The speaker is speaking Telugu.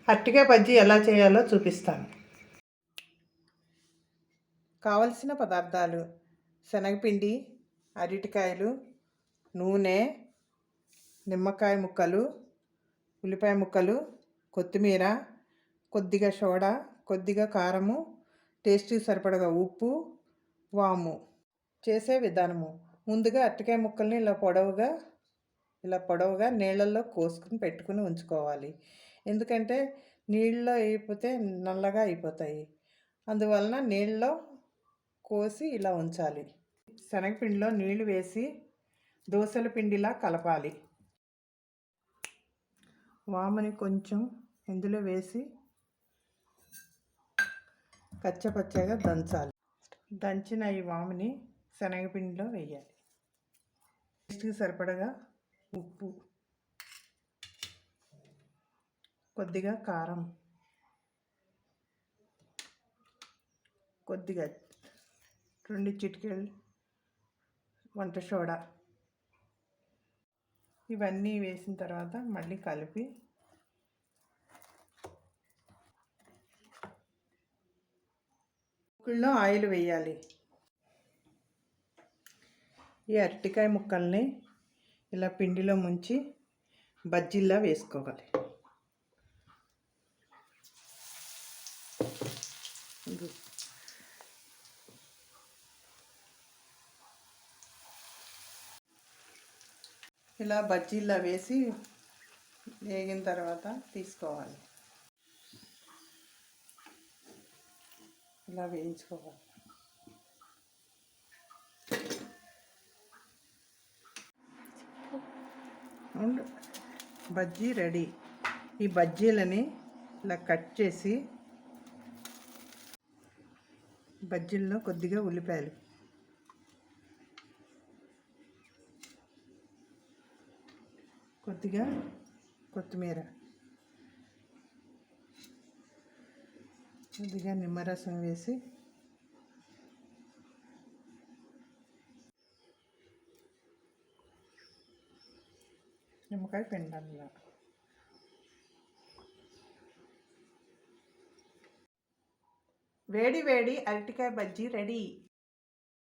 అరటికాయ బజ్జీ ఎలా చేయాలో చూపిస్తాను. కావలసిన పదార్థాలు: శనగపిండి, అరటికాయలు, నూనె, నిమ్మకాయ ముక్కలు, ఉల్లిపాయ ముక్కలు, కొత్తిమీర, కొద్దిగా సోడా, కొద్దిగా కారము, టేస్ట్కి సరిపడగా ఉప్పు, వాము. చేసే విధానము: ముందుగా అరటికాయ ముక్కల్ని ఇలా పొడవుగా నీళ్ళల్లో కోసుకుని పెట్టుకుని ఉంచుకోవాలి. ఎందుకంటే నీళ్ళలో వేయకపోతే నల్లగా అయిపోతాయి. అందువలన నీళ్ళలో కోసి ఇలా ఉంచాలి. శనగపిండిలో నీళ్లు వేసి దోసల పిండిలా కలపాలి. వాముని కొంచెం ఇందులో వేసి కచ్చపచ్చగా దంచాలి. దంచిన ఈ వాముని శనగపిండిలో వేయాలి. టేస్ట్కి సరిపడగా ఉప్పు, కొద్దిగా కారం, కొద్దిగా 2 చిటికెలు వంట సోడా, ఇవన్నీ వేసిన తర్వాత మళ్ళీ కలిపి ముక్కుల్లో ఆయిల్ వేయాలి. ఈ అరటికాయ ముక్కల్ని ఇలా పిండిలో ముంచి బజ్జీల్లా వేసుకోవాలి. ఇలా బజ్జీల్లా వేసి వేగిన తర్వాత తీసుకోవాలి. ఇలా వేయించుకోవాలి. బజ్జీ రెడీ. ఈ బజ్జీలని ఇలా కట్ చేసి బజ్జీల్లో కొద్దిగా ఉల్లిపాయలు, కొద్దిగా కొత్తిమీర, కొద్దిగా నిమ్మరసం వేసి నిమ్మకాయ పిండాలి. వేడి వేడి అరటికాయ బజ్జీ రెడీ.